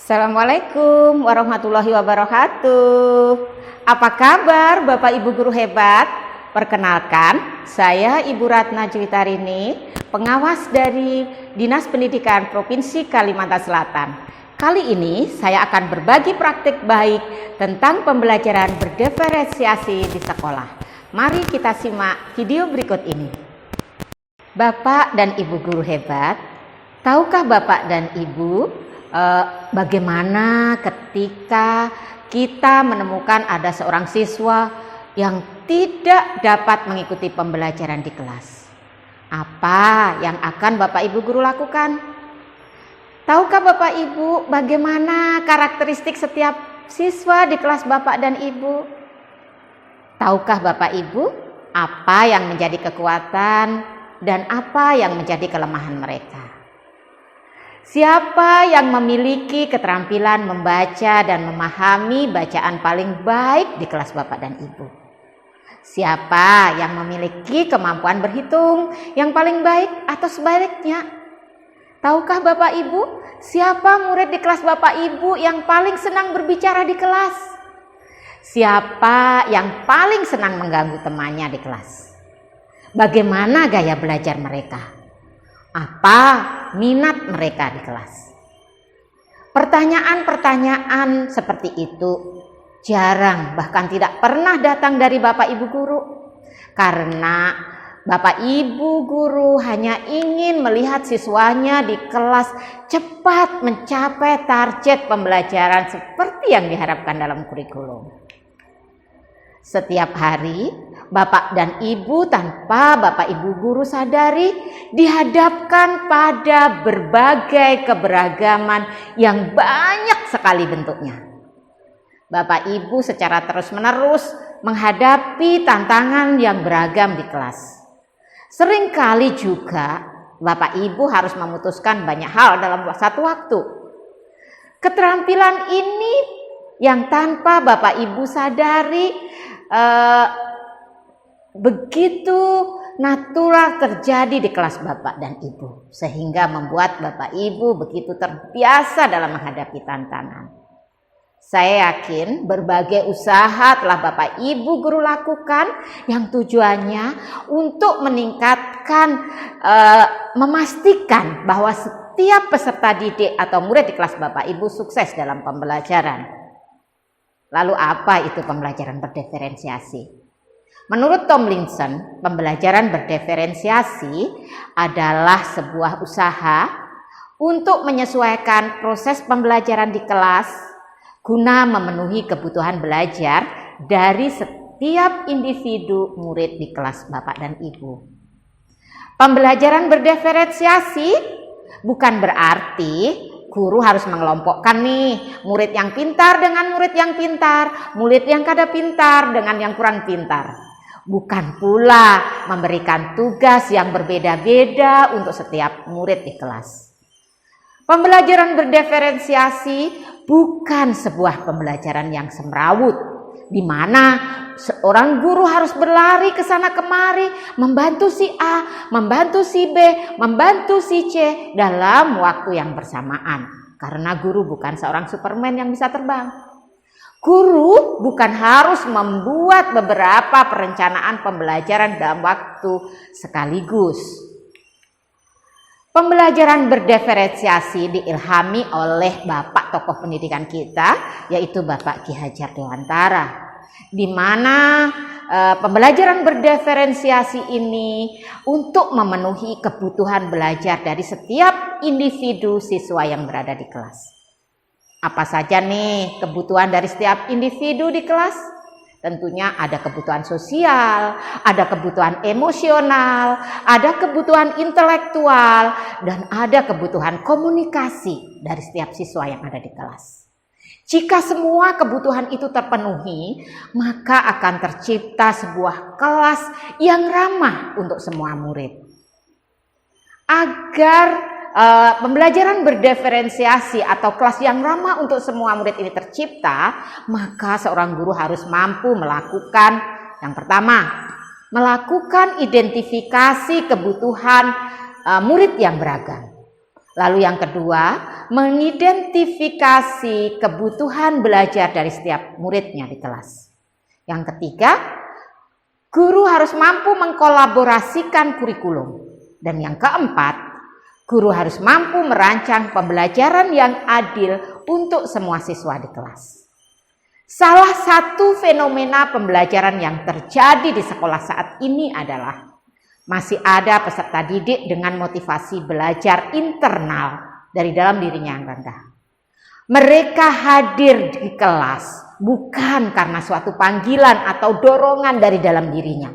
Assalamualaikum warahmatullahi wabarakatuh. Apa kabar Bapak Ibu guru hebat? Perkenalkan, saya Ibu Ratna Juwitarini, pengawas dari Dinas Pendidikan Provinsi Kalimantan Selatan. Kali ini saya akan berbagi praktik baik tentang pembelajaran berdiferensiasi di sekolah. Mari kita simak video berikut ini. Bapak dan Ibu guru hebat, tahukah Bapak dan Ibu bagaimana ketika kita menemukan ada seorang siswa yang tidak dapat mengikuti pembelajaran di kelas? Apa yang akan Bapak Ibu guru lakukan? Tahukah Bapak Ibu bagaimana karakteristik setiap siswa di kelas Bapak dan Ibu? Tahukah Bapak Ibu apa yang menjadi kekuatan dan apa yang menjadi kelemahan mereka? Siapa yang memiliki keterampilan membaca dan memahami bacaan paling baik di kelas Bapak dan Ibu? Siapa yang memiliki kemampuan berhitung yang paling baik atau sebaliknya? Tahukah Bapak Ibu siapa murid di kelas Bapak Ibu yang paling senang berbicara di kelas? Siapa yang paling senang mengganggu temannya di kelas? Bagaimana gaya belajar mereka? Apa minat mereka di kelas? Pertanyaan-pertanyaan seperti itu jarang, bahkan tidak pernah datang dari Bapak Ibu guru, karena Bapak Ibu guru hanya ingin melihat siswanya di kelas cepat mencapai target pembelajaran seperti yang diharapkan dalam kurikulum. Setiap hari Bapak dan Ibu tanpa Bapak Ibu guru sadari dihadapkan pada berbagai keberagaman yang banyak sekali bentuknya. Bapak Ibu secara terus-menerus menghadapi tantangan yang beragam di kelas. Seringkali juga Bapak Ibu harus memutuskan banyak hal dalam satu waktu. Keterampilan ini yang tanpa Bapak Ibu sadari begitu natural terjadi di kelas Bapak dan Ibu, sehingga membuat Bapak Ibu begitu terbiasa dalam menghadapi tantangan. Saya yakin berbagai usaha telah Bapak Ibu guru lakukan yang tujuannya untuk meningkatkan, memastikan bahwa setiap peserta didik atau murid di kelas Bapak Ibu sukses dalam pembelajaran. Lalu apa itu pembelajaran berdiferensiasi? Menurut Tomlinson, pembelajaran berdiferensiasi adalah sebuah usaha untuk menyesuaikan proses pembelajaran di kelas guna memenuhi kebutuhan belajar dari setiap individu murid di kelas Bapak dan Ibu. Pembelajaran berdiferensiasi bukan berarti guru harus mengelompokkan nih murid yang pintar dengan murid yang pintar, murid yang kada pintar dengan yang kurang pintar. Bukan pula memberikan tugas yang berbeda-beda untuk setiap murid di kelas. Pembelajaran berdiferensiasi bukan sebuah pembelajaran yang semrawut, di mana seorang guru harus berlari ke sana kemari, membantu si A, membantu si B, membantu si C dalam waktu yang bersamaan. Karena guru bukan seorang Superman yang bisa terbang. Guru bukan harus membuat beberapa perencanaan pembelajaran dalam waktu sekaligus. Pembelajaran berdiferensiasi diilhami oleh Bapak tokoh pendidikan kita, yaitu Bapak Ki Hajar Dewantara, di mana pembelajaran berdiferensiasi ini untuk memenuhi kebutuhan belajar dari setiap individu siswa yang berada di kelas. Apa saja nih kebutuhan dari setiap individu di kelas? Tentunya ada kebutuhan sosial, ada kebutuhan emosional, ada kebutuhan intelektual, dan ada kebutuhan komunikasi dari setiap siswa yang ada di kelas. Jika semua kebutuhan itu terpenuhi, maka akan tercipta sebuah kelas yang ramah untuk semua murid. Agar pembelajaran berdiferensiasi atau kelas yang ramah untuk semua murid ini tercipta, maka seorang guru harus mampu melakukan yang pertama, melakukan identifikasi kebutuhan murid yang beragam. Lalu yang kedua, mengidentifikasi kebutuhan belajar dari setiap muridnya di kelas. Yang ketiga, guru harus mampu mengkolaborasikan kurikulum. Dan yang keempat, guru harus mampu merancang pembelajaran yang adil untuk semua siswa di kelas. Salah satu fenomena pembelajaran yang terjadi di sekolah saat ini adalah masih ada peserta didik dengan motivasi belajar internal dari dalam dirinya yang rendah. Mereka hadir di kelas bukan karena suatu panggilan atau dorongan dari dalam dirinya.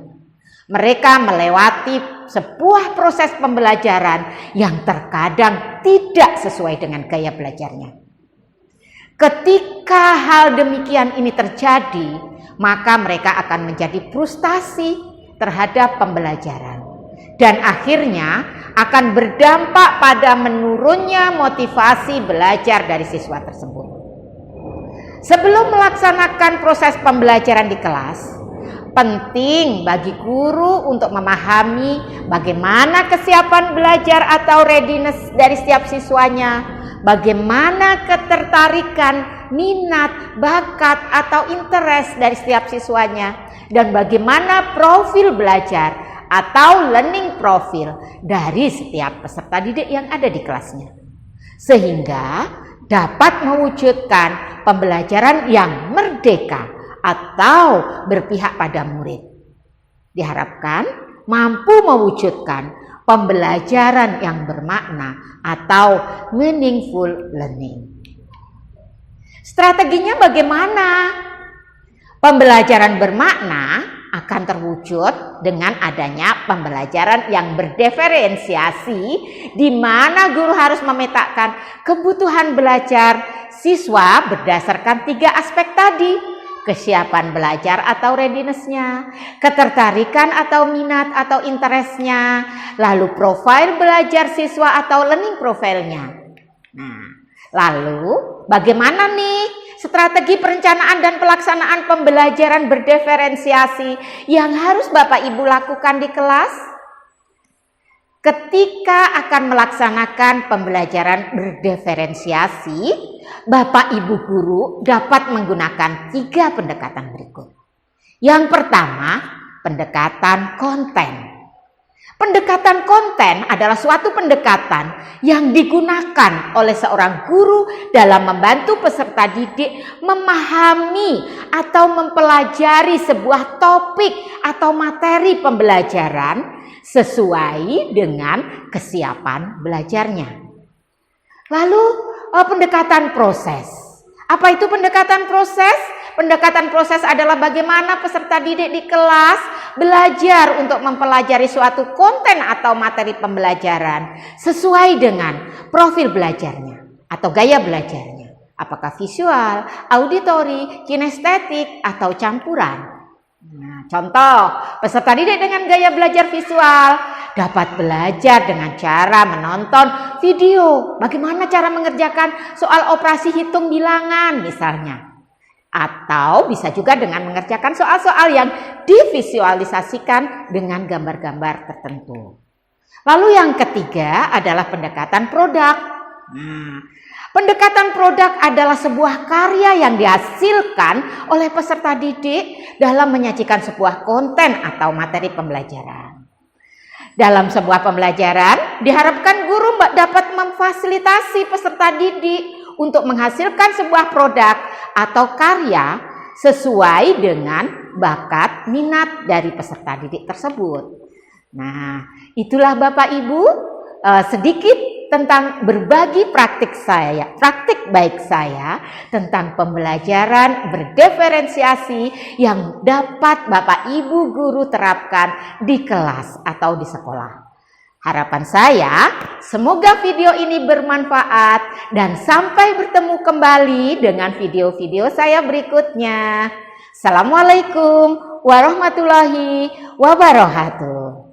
Mereka melewati sebuah proses pembelajaran yang terkadang tidak sesuai dengan gaya belajarnya. Ketika hal demikian ini terjadi, maka mereka akan menjadi frustasi terhadap pembelajaran. Dan akhirnya akan berdampak pada menurunnya motivasi belajar dari siswa tersebut. Sebelum melaksanakan proses pembelajaran di kelas, penting bagi guru untuk memahami bagaimana kesiapan belajar atau readiness dari setiap siswanya, bagaimana ketertarikan, minat, bakat, atau interest dari setiap siswanya, dan bagaimana profil belajar atau learning profile dari setiap peserta didik yang ada di kelasnya, sehingga dapat mewujudkan pembelajaran yang merdeka atau berpihak pada murid. Diharapkan mampu mewujudkan pembelajaran yang bermakna atau meaningful learning. Strateginya bagaimana? Pembelajaran bermakna akan terwujud dengan adanya pembelajaran yang berdiferensiasi, di mana guru harus memetakan kebutuhan belajar siswa berdasarkan 3 aspek tadi: kesiapan belajar atau readiness-nya, ketertarikan atau minat atau interest-nya, lalu profil belajar siswa atau learning profile-nya. Nah, lalu bagaimana nih strategi perencanaan dan pelaksanaan pembelajaran berdiferensiasi yang harus Bapak Ibu lakukan di kelas? Ketika akan melaksanakan pembelajaran berdiferensiasi, Bapak Ibu guru dapat menggunakan 3 pendekatan berikut. Yang pertama, pendekatan konten. Pendekatan konten adalah suatu pendekatan yang digunakan oleh seorang guru dalam membantu peserta didik memahami atau mempelajari sebuah topik atau materi pembelajaran sesuai dengan kesiapan belajarnya. Lalu pendekatan proses. Apa itu pendekatan proses? Pendekatan proses adalah bagaimana peserta didik di kelas belajar untuk mempelajari suatu konten atau materi pembelajaran sesuai dengan profil belajarnya atau gaya belajarnya. Apakah visual, auditori, kinestetik, atau campuran. Nah, contoh, peserta didik dengan gaya belajar visual dapat belajar dengan cara menonton video bagaimana cara mengerjakan soal operasi hitung bilangan misalnya. Atau bisa juga dengan mengerjakan soal-soal yang divisualisasikan dengan gambar-gambar tertentu. Lalu yang ketiga adalah pendekatan produk. Pendekatan produk adalah sebuah karya yang dihasilkan oleh peserta didik dalam menyajikan sebuah konten atau materi pembelajaran. Dalam sebuah pembelajaran, diharapkan guru dapat memfasilitasi peserta didik untuk menghasilkan sebuah produk atau karya sesuai dengan bakat minat dari peserta didik tersebut. Nah, itulah Bapak Ibu sedikit tentang berbagi praktik baik saya tentang pembelajaran berdiferensiasi yang dapat Bapak Ibu guru terapkan di kelas atau di sekolah. Harapan saya, semoga video ini bermanfaat dan sampai bertemu kembali dengan video-video saya berikutnya. Assalamualaikum warahmatullahi wabarakatuh.